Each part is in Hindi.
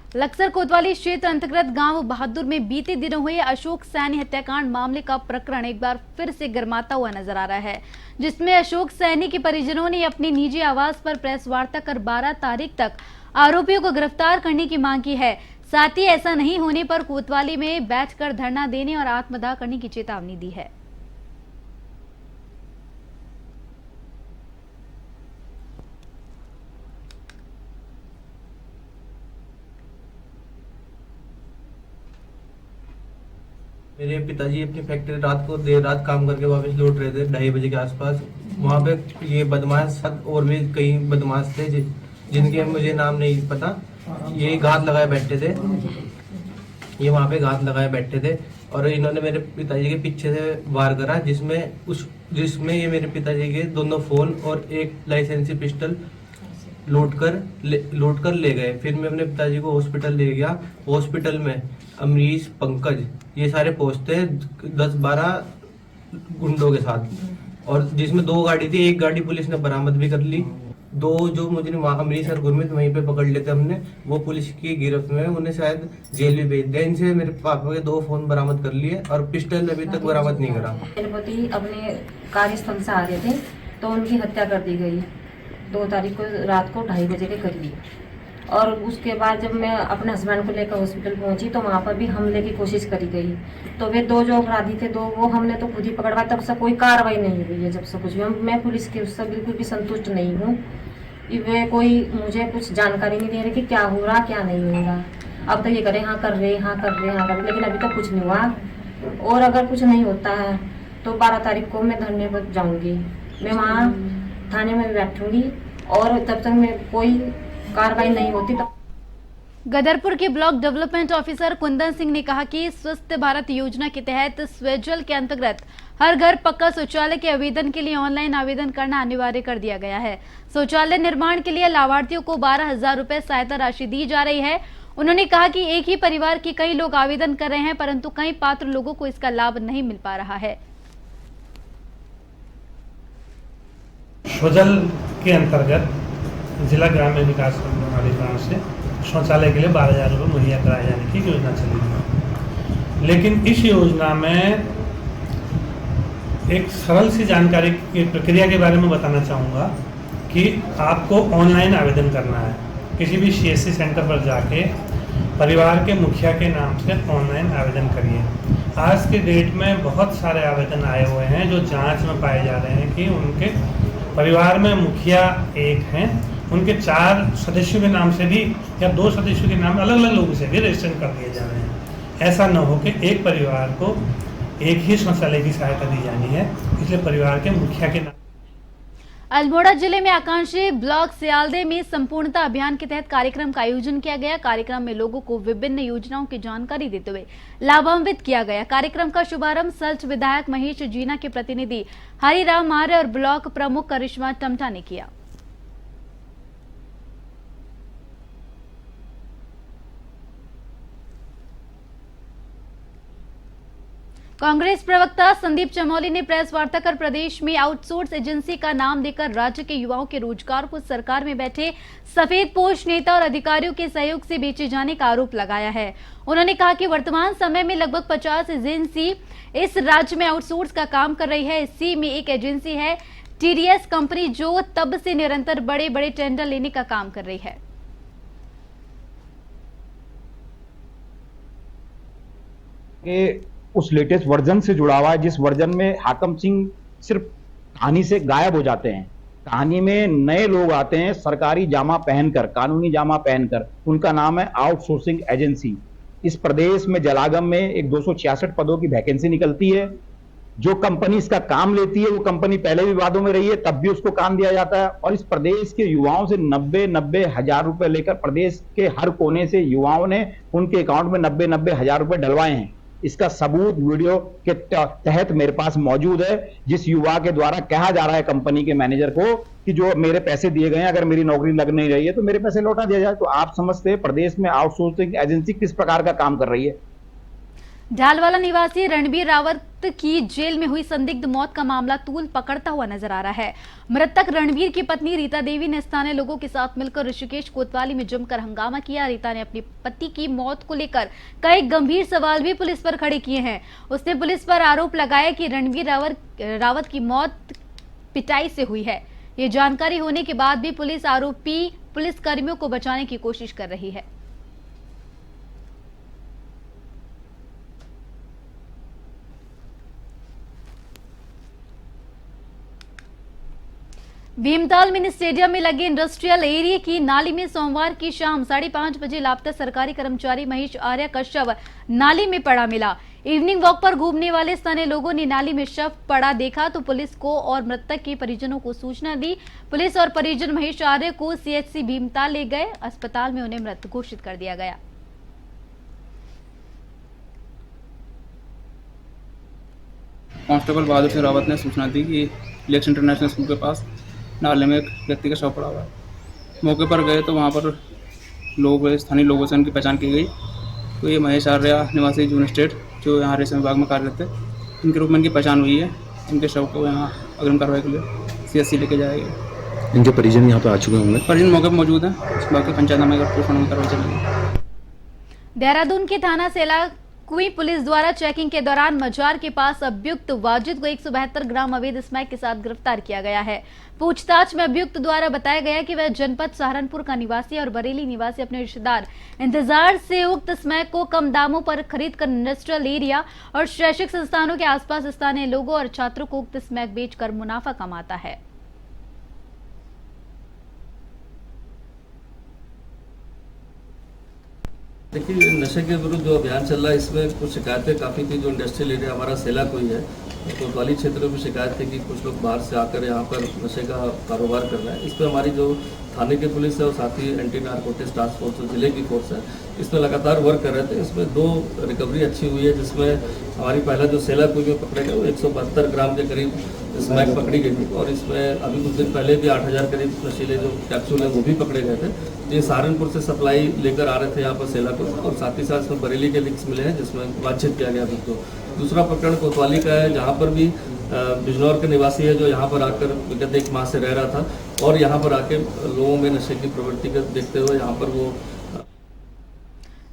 लक्सर कोतवाली क्षेत्र अंतर्गत गांव बहादुर में बीते दिनों हुए अशोक सैनी हत्याकांड मामले का प्रकरण एक बार फिर से गर्माता हुआ नजर आ रहा है, जिसमें अशोक सैनी के परिजनों ने अपनी निजी आवास पर प्रेस वार्ता कर 12 तारीख तक आरोपियों को गिरफ्तार करने की मांग की है। साथ ही ऐसा नहीं होने पर कोतवाली में बैठकर धरना देने और आत्मदाह करने की चेतावनी दी है। मेरे पिताजी अपनी फैक्ट्री रात को देर रात काम करके वापस लौट रहे थे 2:30 बजे के आसपास। वहाँ पे ये बदमाश साथ और भी कई बदमाश थे जिनके मुझे नाम नहीं पता। ये घात लगाए बैठे थे, ये वहाँ पे घात लगाए बैठे थे और इन्होंने मेरे पिताजी के पीछे से वार करा, जिसमें ये मेरे पिताजी के दोनों फोन और एक लाइसेंसी पिस्टल लूट कर ले गए। फिर मैं अपने पिताजी को हॉस्पिटल ले गया। हॉस्पिटल में अमरीश, पंकज ये सारे पहुंचते 10-12 गुंडों के साथ, और जिसमें 2 गाड़ी थी। एक गाड़ी पुलिस ने बरामद भी कर ली। 2 जो मुजरिम अमरीश और गुरमीत वहीं पे पकड़ लेते हमने, वो पुलिस की गिरफ्त में, उन्हें शायद जेल भी भेज दिया। इनसे मेरे पापा के 2 फोन बरामद कर लिए और पिस्टल अभी तक बरामद नहीं करा। मेरे पति अपने कार्यस्थल से आ रहे थे तो उनकी हत्या कर दी गई 2 तारीख को रात को 2:30 बजे के करीब। और उसके बाद जब मैं अपने हस्बैंड को लेकर हॉस्पिटल पहुंची तो वहाँ पर भी हमले की कोशिश करी गई। तो वे 2 जो अपराधी थे, 2 वो हमने तो खुद ही पकड़वा, तब से कोई कार्रवाई नहीं हुई है। जब से कुछ भी मैं पुलिस के उससे बिल्कुल भी संतुष्ट नहीं हूँ। वे कोई मुझे कुछ जानकारी नहीं दे रहे कि क्या हो रहा क्या नहीं हो रहा। अब तो ये करे हाँ कर रहे, लेकिन अभी तक कुछ नहीं हुआ। और अगर कुछ नहीं होता है तो 12 तारीख को मैं धरने पर जाऊँगी। मैं वहाँ थाने में बैठूंगी और तब तक मैं कोई कार्रवाई नहीं होती तब। गदरपुर के block development officer Kundan Singh ने कहा कि स्वस्थ भारत योजना के तहत स्वजल के अंतर्गत हर घर पक्का शौचालय के आवेदन के लिए ऑनलाइन आवेदन करना अनिवार्य कर दिया गया है। शौचालय निर्माण के लिए लाभार्थियों को 12,000 रुपए सहायता राशि दी जा रही है। उन्होंने कहा कि एक ही परिवार के कई लोग आवेदन कर रहे हैं, परंतु कई पात्र लोगों को इसका लाभ नहीं मिल पा रहा है। स्वजल के अंतर्गत जिला ग्रामीण विकास अधिकारी से शौचालय के लिए 12,000 रुपये मुहैया कराए जाने की योजना चली है। लेकिन इस योजना में एक सरल सी जानकारी की प्रक्रिया के बारे में बताना चाहूँगा कि आपको ऑनलाइन आवेदन करना है। किसी भी CSC सेंटर पर जाके परिवार के मुखिया के नाम से ऑनलाइन आवेदन करिए। आज के डेट में बहुत सारे आवेदन आए हुए हैं जो जांच में पाए जा रहे हैं कि उनके परिवार में मुखिया एक हैं, उनके 4 सदस्यों के नाम से भी या 2 सदस्यों के नाम अलग अलग लोगों से भी रजिस्ट्रेशन कर दिए जा रहे हैं। ऐसा न हो कि एक परिवार को एक ही शौचालय की सहायता दी जानी है, इसलिए परिवार के मुखिया के नाम। अल्मोड़ा जिले में आकांक्षी ब्लॉक सियालदे में संपूर्णता अभियान के तहत कार्यक्रम का आयोजन किया गया। कार्यक्रम में लोगों को विभिन्न योजनाओं की जानकारी देते हुए लाभान्वित किया गया। कार्यक्रम का शुभारंभ सल्च विधायक महेश जीना के प्रतिनिधि हरिराम आर्य और ब्लॉक प्रमुख करिश्मा टमटा ने किया। कांग्रेस प्रवक्ता संदीप चमोली ने प्रेस वार्ता कर प्रदेश में आउटसोर्स एजेंसी का नाम देकर राज्य के युवाओं के रोजगार को सरकार में बैठे सफेदपोश नेता और अधिकारियों के सहयोग से बेचे जाने का आरोप लगाया है। उन्होंने कहा कि वर्तमान समय में लगभग 50 एजेंसी इस राज्य में आउटसोर्स का काम कर रही है। इसी में एक एजेंसी है TDS कंपनी, जो तब से निरंतर बड़े बड़े टेंडर लेने का काम कर रही है। उस लेटेस्ट वर्जन से जुड़ा हुआ है जिस वर्जन में हाकम सिंह सिर्फ कहानी से गायब हो जाते हैं। कहानी में नए लोग आते हैं सरकारी जामा पहनकर, कानूनी जामा पहनकर। उनका नाम है आउटसोर्सिंग एजेंसी। इस प्रदेश में जलागम में एक 266 पदों की वैकेंसी निकलती है। जो कंपनी इसका काम लेती है वो कंपनी पहले भी वादों में रही है, तब भी उसको काम दिया जाता है। और इस प्रदेश के युवाओं से 90 हजार रुपए लेकर प्रदेश के हर कोने से युवाओं ने उनके अकाउंट में 90 हजार रुपए डलवाए हैं। इसका सबूत वीडियो के तहत मेरे पास मौजूद है, जिस युवा के द्वारा कहा जा रहा है कंपनी के मैनेजर को कि जो मेरे पैसे दिए गए हैं, अगर मेरी नौकरी लग नहीं रही है तो मेरे पैसे लौटा दिया जाए। तो आप समझते हैं प्रदेश में आउटसोर्सिंग एजेंसी किस प्रकार का काम कर रही है। ढालवाला निवासी रणबीर रावत की जेल में हुई संदिग्ध मौत का मामला तूल पकड़ता हुआ नजर आ रहा है। मृतक रणबीर की पत्नी रीता देवी ने स्थानीय लोगों के साथ मिलकर ऋषिकेश कोतवाली में जमकर हंगामा किया। रीता ने अपनी पति की मौत को लेकर कई गंभीर सवाल भी पुलिस पर खड़े किए हैं। उसने पुलिस पर आरोप लगाया कि रणबीर रावत की मौत पिटाई से हुई है। ये जानकारी होने के बाद भी पुलिस आरोपी पुलिसकर्मियों को बचाने की कोशिश कर रही है। भीमताल मिनी स्टेडियम में लगे इंडस्ट्रियल एरिया की नाली में सोमवार की शाम 5:30 बजे लापता सरकारी कर्मचारी महेश आर्य का शव नाली में पड़ा मिला। इवनिंग वॉक पर घूमने वाले स्थानीय लोगों ने नाली में शव पड़ा देखा तो पुलिस को और मृतक के परिजनों को सूचना दी। पुलिस और परिजन महेश आर्य को सीएचसी भीमताल ले गए। अस्पताल में उन्हें मृत घोषित कर दिया गया। कांस्टेबल बहादुर सिंह रावत ने सूचना दी कि इलेक्शन इंटरनेशनल स्कूल के पास नाले में एक व्यक्ति का शव पड़ा हुआ है। मौके पर गए तो वहाँ पर स्थानीय लोगों से उनकी पहचान की गई। तो ये महेश आर्य निवासी जून स्टेट जो यहाँ रेशम विभाग में कार्यरत थे, इनके रूप में इनकी पहचान हुई है। इनके शव को यहाँ अग्रिम कार्रवाई के लिए सीएचसी लेके जाएगी। इनके परिजन यहाँ पे आ चुके होंगे? परिजन मौके पर मौजूद हैं। बाकी पंचायतनामे का पोस्टमार्टम में कार्रवाई चलेगी। देहरादून के थाना सेला कुई पुलिस द्वारा चेकिंग के दौरान मजार के पास अभियुक्त वाजिद को 172 ग्राम अवैध स्मैक के साथ गिरफ्तार किया गया है। पूछताछ में अभियुक्त द्वारा बताया गया कि वह जनपद सहारनपुर का निवासी और बरेली निवासी अपने रिश्तेदार इंतजार से उक्त स्मैक को कम दामों पर खरीदकर इंडस्ट्रियल एरिया और शैक्षिक संस्थानों के आसपास स्थानीय लोगों और छात्रों को उक्त स्मैक बेचकर मुनाफा कमाता है। देखिए, नशे के विरुद्ध जो अभियान चल रहा है इसमें कुछ शिकायतें काफ़ी थी। जो इंडस्ट्रियल एरिया हमारा सेला कोई है, कोतवाली क्षेत्र में शिकायत थी कि कुछ लोग बाहर से आकर यहाँ पर नशे का कारोबार कर रहे हैं। इस पर हमारी जो थाने की पुलिस है और साथ ही एंटी नारकोटिक्स टास्क फोर्स जो जिले की फोर्स है, इसमें लगातार वर्क कर रहे थे। इसमें 2 रिकवरी अच्छी हुई है, जिसमें हमारी पहला जो सेला कोई में पकड़े गए वो 172 ग्राम के करीब स्मैक पकड़ी गई थी। और इसमें अभी कुछ दिन पहले भी 8000 करीब नशीले जो कैप्सूल है वो भी पकड़े गए थे। ये सहारनपुर से सप्लाई लेकर आ रहे थे यहाँ पर सेला को, और साथ ही साथ इसमें बरेली के लिंक्स मिले हैं जिसमें बातचीत किया गया। दूसरा प्रकरण कोतवाली का है, जहाँ पर भी बिजनौर के निवासी है जो यहाँ पर आकर विगत 1 माह से रह रहा था और यहाँ पर आके लोगों में नशे की प्रवृत्ति को देखते हुए यहाँ पर वो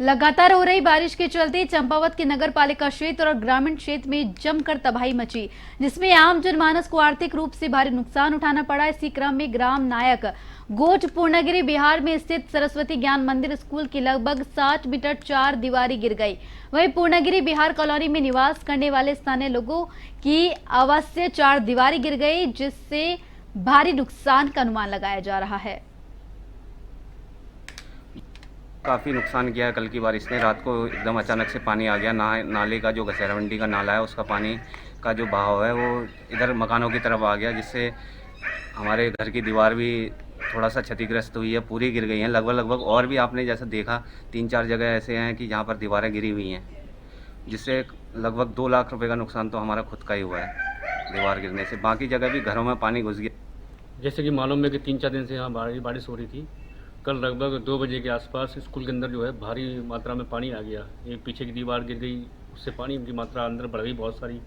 लगातार हो रही बारिश के चलते चंपावत के नगर पालिका क्षेत्र और ग्रामीण क्षेत्र में जमकर तबाही मची, जिसमें आम जनमानस को आर्थिक रूप से भारी नुकसान उठाना पड़ा। इसी क्रम में ग्राम नायक गोठ पूर्णगिरी बिहार में स्थित सरस्वती ज्ञान मंदिर स्कूल की लगभग 60 मीटर 4 दीवारी गिर गई। वहीं पूर्णगिरी बिहार कॉलोनी में निवास करने वाले स्थानीय लोगों की आवासीय 4 दीवारी गिर गई, जिससे भारी नुकसान का अनुमान लगाया जा रहा है। काफ़ी नुकसान किया है कल की बारिश ने। रात को एकदम अचानक से पानी आ गया। नाले का जो घसेरा मंडी का नाला है उसका पानी का जो बहाव है वो इधर मकानों की तरफ आ गया, जिससे हमारे घर की दीवार भी थोड़ा सा क्षतिग्रस्त हुई है, पूरी गिर गई हैं लगभग। और भी आपने जैसा देखा 3-4 जगह ऐसे हैं कि जहाँ पर दीवारें गिरी हुई हैं, जिससे लगभग 2 लाख रुपए का नुकसान तो हमारा खुद का ही हुआ है दीवार गिरने से। बाकी जगह भी घरों में पानी घुस गया। जैसे कि मालूम है कि 3-4 दिन से यहाँ बारिश हो रही थी। कल लगभग 2 बजे के आसपास स्कूल के अंदर जो है भारी मात्रा में पानी आ गया। एक पीछे की दीवार गिर गई, उससे पानी की मात्रा अंदर बढ़ गई बहुत सारी,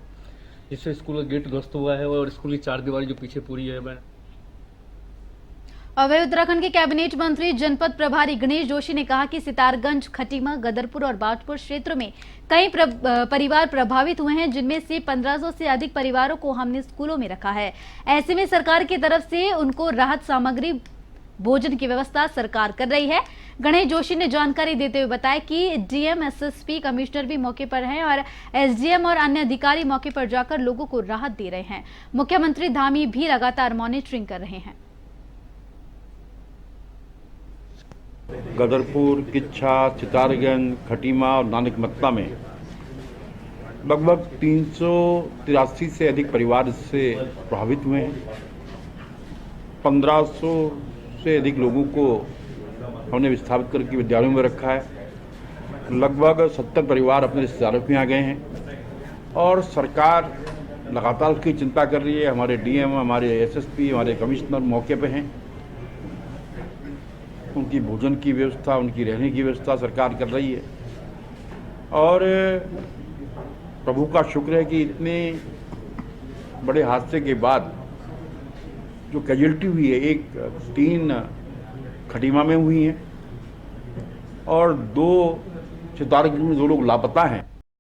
जिससे स्कूल का गेट ध्वस्त हुआ है और स्कूल की 4 दीवारी जो पीछे पूरी है वह। अवय उत्तराखंड के कैबिनेट मंत्री जनपद प्रभारी गणेश जोशी ने कहा कि सितारगंज, खटीमा, गदरपुर और बाजपुर क्षेत्रों में कई परिवार प्रभावित हुए हैं, जिनमें से 1500 से अधिक परिवारों को हमने स्कूलों में रखा है। ऐसे में सरकार की तरफ से उनको राहत सामग्री, भोजन की व्यवस्था सरकार कर रही है। गणेश जोशी ने जानकारी देते हुए बताया कि डीएम, एसएसपी, कमिश्नर भी मौके पर हैं और एसडीएम और अन्य अधिकारी मौके पर जाकर लोगों को राहत दे रहे हैं। मुख्यमंत्री धामी भी लगातार मॉनिटरिंग कर रहे हैं। गदरपुर, किच्छा, सितारगंज, खटीमा और नानकमत्ता में लगभग 383 से अधिक परिवार इससे प्रभावित हुए हैं। 1500 से अधिक लोगों को हमने विस्थापित करके विद्यालयों में रखा है। लगभग 70 परिवार अपने रिश्तेदारों के यहाँ गए हैं और सरकार लगातार उसकी चिंता कर रही है। हमारे डीएम, हमारे एसएसपी, हमारे कमिश्नर मौके पे हैं। उनकी भोजन की व्यवस्था, उनकी रहने की व्यवस्था सरकार कर रही है। और प्रभु का शुक्र है कि इतने बड़े हादसे के बाद जो कैजुअलिटी हुई है, 3 खटीमा में हुई हैं और 2 सितारगंज में 2 लोग लापता हैं।